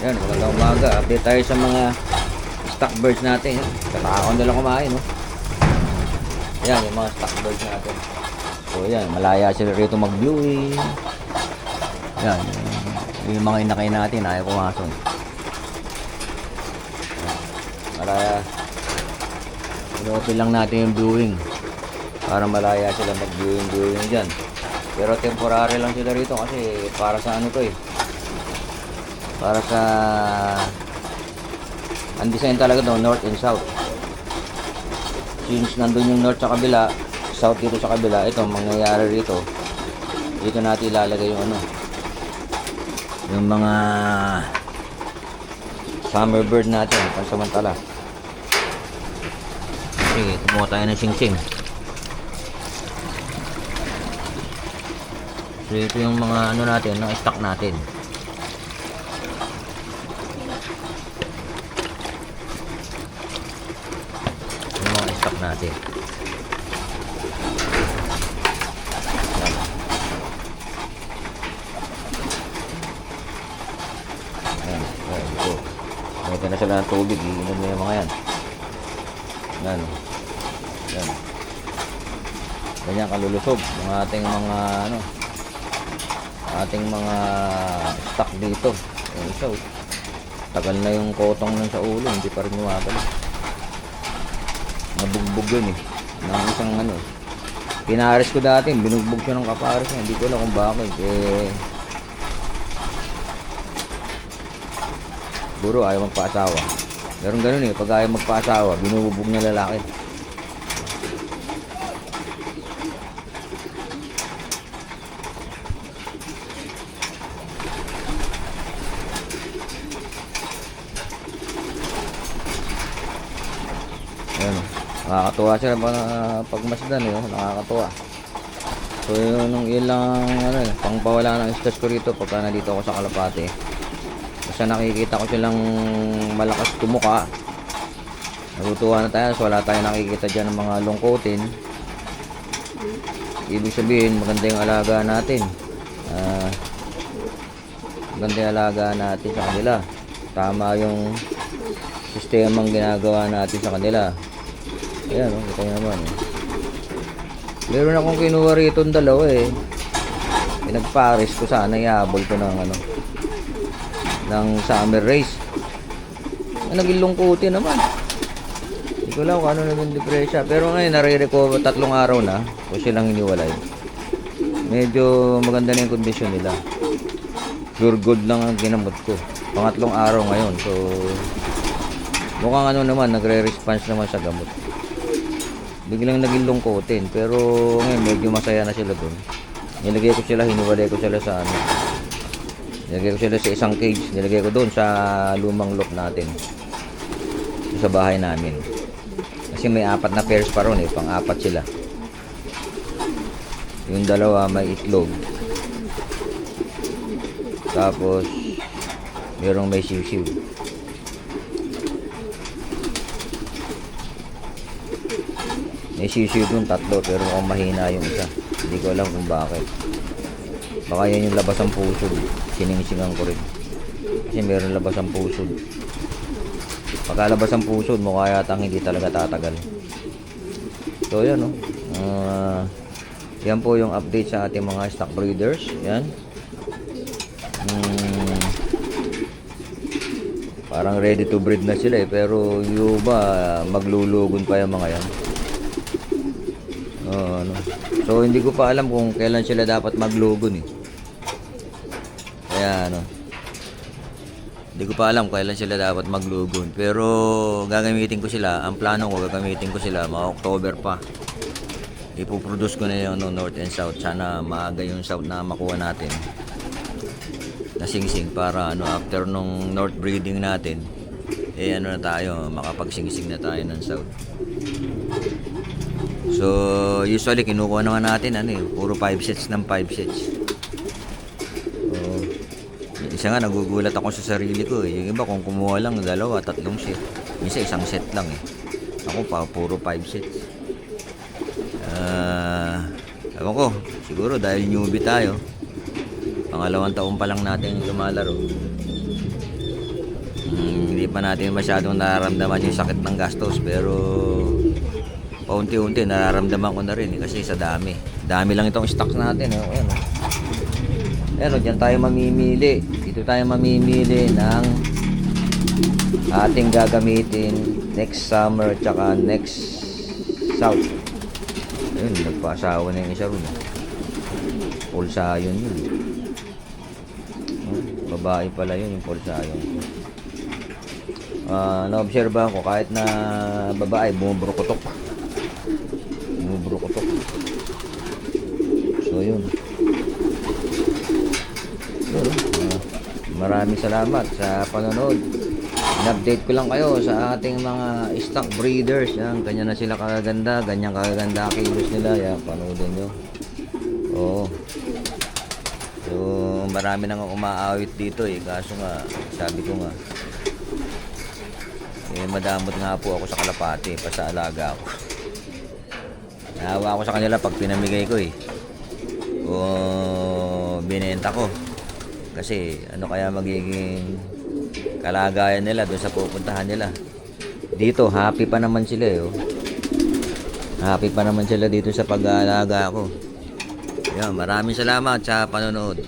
Yan, magandang umaga. Update tayo sa mga stock birds natin. Katakon na lang kumain, no? Yan, yung mga stock birds natin. So, yan, malaya sila rito mag-viewing. Yan, yung mga inakay natin, ayaw pumasok. Malaya. Inuopen lang natin yung viewing para malaya sila mag-viewing dyan. Pero temporary lang sila rito kasi para sa ano to eh. Para sa ang design talaga daw north and south. Since nandun yung north sa kabila, south dito sa kabila, ito mangyayari rito. Dito natin ilalagay yung ano, yung mga summer bird natin pansamantala. Sige, kumuha tayo ng sing-sing. So ito yung mga ano natin, ng stock natin. Stock natin. Ayan, ito. Mayroon na sila ng tubig, iinom na yung mga yan. Ayan. Ayan. Ganyan kalulusog ng ating mga ano, ating mga stock dito. Ayan, isa, tagal na yung kotong nun sa ulo, hindi pa rin lumabalik. Nabugbog yun eh ng isang ano, pinares ko dati, binugbog siya ng kapares niya, hindi ko alam kung bakit eh, siguro ayaw magpaasawa. Meron ganun eh, pag ayaw magpaasawa binubugbog ng lalaki. Ayan, nakakatuwa siya pagmasdan eh, nakakatuwa. So yun, nung ilang ano, pangpawala ng stress ko rito pagka nandito ako sa Kalapate. Basta nakikita ko silang malakas tumuka, natutuwa na tayo. So wala tayong nakikita dyan ng mga lungkutin. Ibig sabihin maganda yung alaga natin, maganda yung alaga natin sa kanila. Tama yung sistemang ginagawa natin sa kanila. Ayan, ito naman eh. Meron akong kinuha rito ng dalawa eh. Pinagpares ko sana, ihabol ko ng ano, ng summer race. Naging lungkutin naman. Hindi ko lang kung ano naman depresya. Pero ngayon nare-recover, 3 araw na kung silang hiniwalay. Medyo maganda na yung kondisyon nila. Pure gold lang ang ginamot ko. Pangatlong araw ngayon. So mukhang ano naman, nagre-response naman sa gamot. Biglang naging lungkutin, pero ngayon medyo masaya na sila dun. Nilagay ko sila, hiniwalay ko sila sa ano, nilagay ko sila sa isang cage, nilagay ko doon sa lumang loft natin sa bahay namin, kasi may 4 na pairs pa ron eh, pang-4 sila. Yung dalawa may itlog, tapos merong may siw-siw. May sisiw dun 3, pero mukhang mahina yung isa. Hindi ko alam kung bakit. Baka yan yung labas ang pusod. Siningsingan ko rin. Kasi meron labas ang pusod. Pagka labas ang pusod, mukha yata hindi talaga tatagal. So yan, no? Yan po yung update sa ating mga stock breeders. Yan. Parang ready to breed na sila eh. Pero yung ba, maglulugon pa yung mga yan. Ano. So hindi ko pa alam kung kailan sila dapat maglugon eh. Kaya ano, hindi ko pa alam kailan sila dapat maglugon. Pero gagamitin ko sila. Ang plano ko, gagamitin ko sila mga October pa. Ipoproduce ko na yung no, north and south. Sana maaga yung south na makuha natin na sing-sing, para ano, after nung north breeding natin eh ano na tayo, makapag-sing-sing na tayo ng south. So usually kinukuha naman natin ano eh, puro 5 sets ng 5 sets. So isa nga nagugulat ako sa sarili ko eh. Yung iba kung kumuha lang 2, 3 set, minsan isang set lang eh. Ako pa puro 5 sets. Ewan ko, siguro dahil newbie tayo, pangalawang taon pa lang natin lumalaro. Hindi pa natin masyadong nararamdaman yung sakit ng gastos, pero paunti-unti nararamdaman ko na rin kasi sa dami. Dami lang itong stocks natin. Ayan, pero dyan tayo mamimili. Dito tayo mamimili ng ating gagamitin next summer tsaka next south. Ayun, nagpasawa na yung isa ron. Pulsayon yun. Babae pala yun, yung pulsayon. Naobserbahan ko kahit na babae, bumuburukotok. So yun. Maraming salamat sa panonood. In-update ko lang kayo sa ating mga stock breeders. Yan, ganyan na sila kaganda, ganyan kaganda kilos nila. Yan, panoodin nyo. Oo. So, marami nang umaawit dito kaso nga, sabi ko nga, madamot nga po ako sa kalapati pa sa alaga ko. Nahawa ako sa kanila pag pinamigay ko o binenta ko. Kasi ano kaya magiging kalagayan nila doon sa pupuntahan nila. Dito, happy pa naman sila Happy pa naman sila dito sa pag-aalaga ko. Yan, maraming salamat sa panonood.